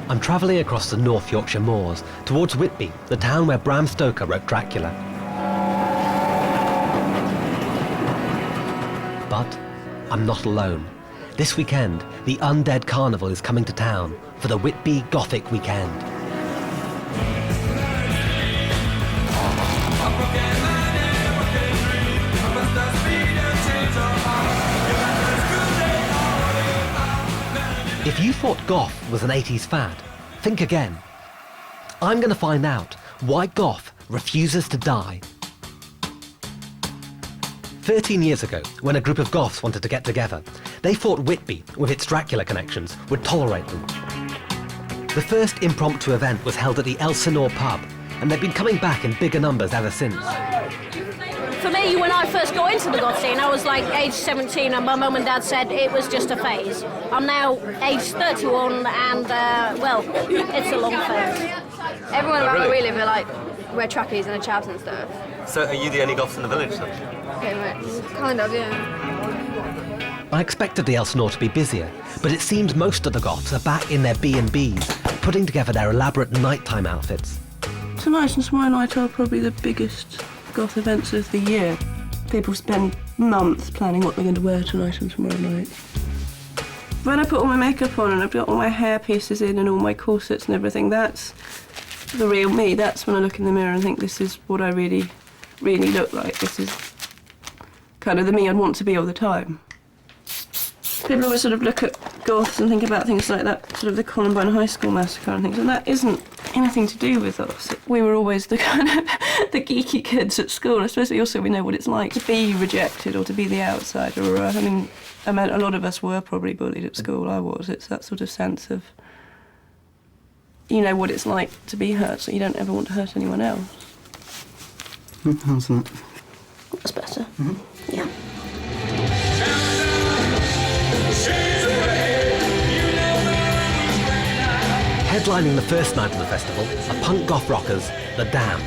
I'm travelling across the North Yorkshire moors towards Whitby, the town where Bram Stoker wrote Dracula. But I'm not alone. This weekend, the Undead Carnival is coming to town for the Whitby Gothic weekend. If you thought goth was an 80s fad, think again. I'm going to find out why goth refuses to die. 13 years ago, when a group of goths wanted to get together, they thought Whitby, with its Dracula connections, would tolerate them. The first impromptu event was held at the Elsinore pub, and they've been coming back in bigger numbers ever since. For me, when I first got into the goth scene, I was like age 17 and my mum and dad said it was just a phase. I'm now age 31 and, well, it's a long phase. Everyone around where we live are like, wear trackies and a chavs and stuff. So are you the only goths in the village then? Pretty much. Kind of, yeah. I expected the Elsinore to be busier, but it seems most of the goths are back in their B&Bs, putting together their elaborate nighttime outfits. Tonight and tomorrow night are probably the biggest goth events of the year. People spend months planning what they're going to wear tonight and tomorrow night. When I put all my makeup on and I've got all my hair pieces in and all my corsets and everything, that's the real me. That's when I look in the mirror and think this is what I really, really look like. This is kind of the me I'd want to be all the time. People always sort of look at goths and think about things like that, sort of the Columbine High School massacre and things, and that isn't anything to do with us. We were always the kind of the geeky kids at school. I suppose we know what it's like to be rejected or to be the outsider. Or, I mean, a lot of us were probably bullied at school. I was. It's that sort of sense of, you know what it's like to be hurt, so you don't ever want to hurt anyone else. How's that? That's better. Mm-hmm. Yeah. Headlining the first night of the festival are punk goth rockers, The Damned.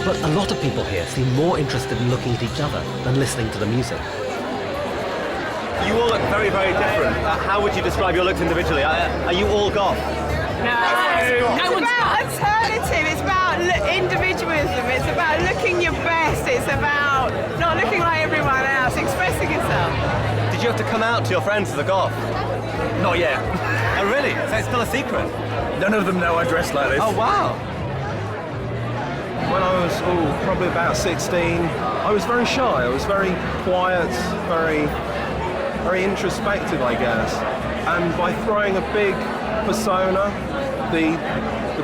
But a lot of people here seem more interested in looking at each other than listening to the music. You all look very, very different. How would you describe your looks individually? Are you all goth? No, it's about alternative, it's about individualism, it's about looking your best, it's about not looking like everyone else, expressing yourself. Did you have to come out to your friends as a goth? Not yet. Oh really? So it's still a secret? None of them know I dress like this. Oh wow. When I was probably about 16, I was very shy. I was very quiet, very introspective, I guess. And by throwing a big persona, the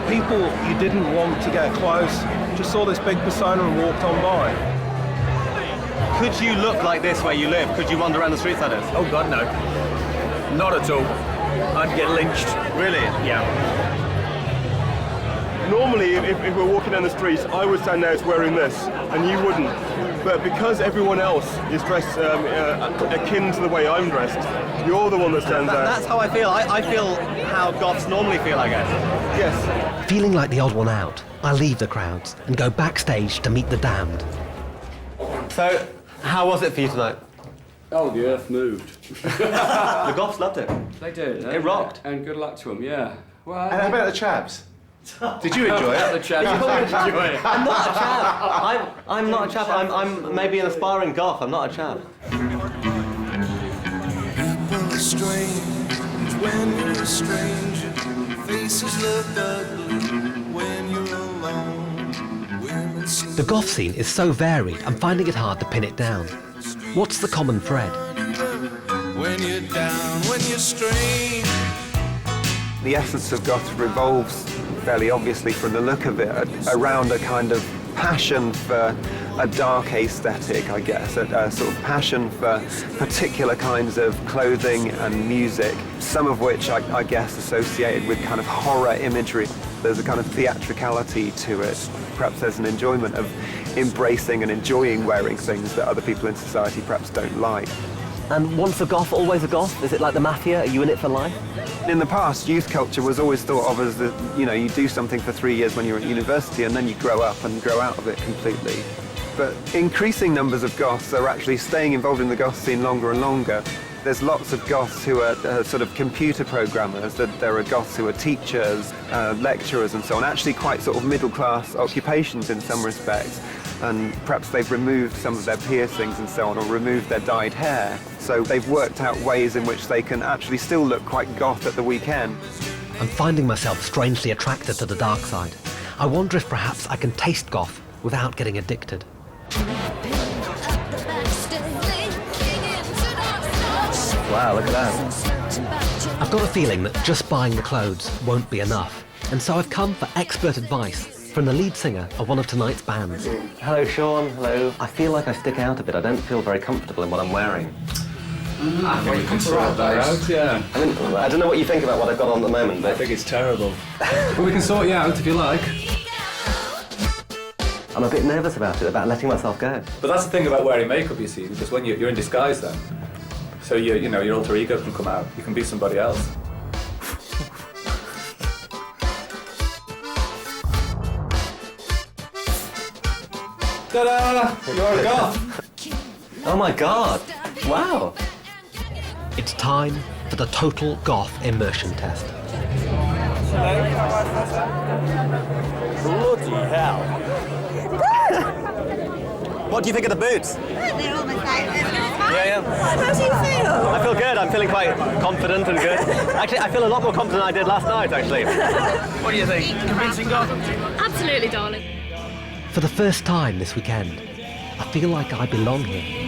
people you didn't want to get close just saw this big persona and walked on by. Could you look like this where you live? Could you wander around the streets like this? Oh God, no. Not at all. I'd get lynched. Really? Yeah. Normally, if we're walking down the streets, I would stand out wearing this, and you wouldn't. But because everyone else is dressed akin to the way I'm dressed, you're the one that stands out. That's how I feel. I feel how goths normally feel, I guess. Yes. Feeling like the odd one out, I leave the crowds and go backstage to meet The Damned. So, how was it for you tonight? Oh, the earth moved. The goths loved it. They did. It rocked. And good luck to them, yeah. Well, And how about the chaps? Did you enjoy it? The chaps enjoy it. I'm not a chap. I'm not a chap. I'm maybe an aspiring goth. I'm not a chap. People are strange when you're a stranger. Faces look ugly when you're alone. Women seem The goth scene is so varied, I'm finding it hard to pin it down. What's the common thread? when you're down, when you're strange. The essence of goth revolves fairly obviously from the look of it around a kind of passion for a dark aesthetic, I guess, a sort of passion for particular kinds of clothing and music, some of which I guess associated with kind of horror imagery. There's a kind of theatricality to it. Perhaps there's an enjoyment of embracing and enjoying wearing things that other people in society perhaps don't like. And once a goth, always a goth? Is it like the mafia? Are you in it for life? In the past, youth culture was always thought of as the, you do something for 3 years when you're at university and then you grow up and grow out of it completely. But increasing numbers of goths are actually staying involved in the goth scene longer and longer. There's lots of Goths who are sort of computer programmers, there are Goths who are teachers, lecturers and so on, actually quite sort of middle-class occupations in some respects, and perhaps they've removed some of their piercings and so on, or removed their dyed hair, so they've worked out ways in which they can actually still look quite Goth at the weekend. I'm finding myself strangely attracted to the dark side. I wonder if perhaps I can taste Goth without getting addicted. Wow, look at that. I've got a feeling that just buying the clothes won't be enough, and so I've come for expert advice from the lead singer of one of tonight's bands. Hello, Sean. Hello. I feel like I stick out a bit. I don't feel very comfortable in what I'm wearing. Well, you can sort that out, yeah. I mean, I don't know what you think about what I've got on at the moment, but I think it's terrible. But we can sort you out if you like. I'm a bit nervous about it, about letting myself go. But that's the thing about wearing makeup, you see, because when you're in disguise then, so you know, your alter ego can come out. You can be somebody else. Ta-da! You're a Goth! Oh my God! Wow! It's time for the total Goth immersion test. Bloody hell! What do you think of the boots? They're almost like Yeah. How do you feel? I feel good. I'm feeling quite confident and good. Actually, I feel a lot more confident than I did last night, actually. What do you think? Convincing Goth? Absolutely, darling. For the first time this weekend, I feel like I belong here.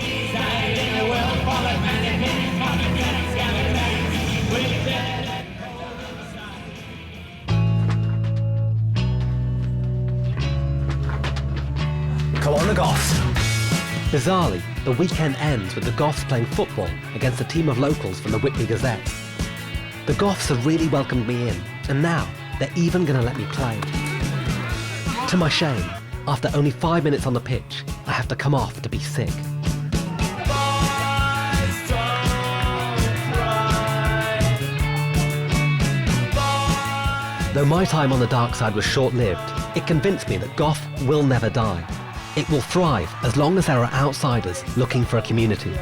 Come on, the Goths. Bizarrely, the weekend ends with the Goths playing football against a team of locals from the Whitby Gazette. The Goths have really welcomed me in, and now they're even going to let me play. To my shame, after only 5 minutes on the pitch, I have to come off to be sick. Though my time on the dark side was short-lived, it convinced me that Goth will never die. It will thrive as long as there are outsiders looking for a community.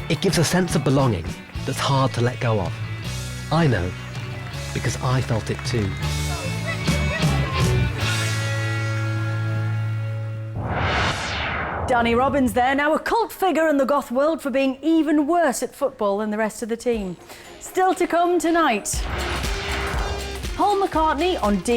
It gives a sense of belonging that's hard to let go of. I know, because I felt it too. Danny Robbins there, now a cult figure in the Goth world for being even worse at football than the rest of the team. Still to come tonight, Paul McCartney on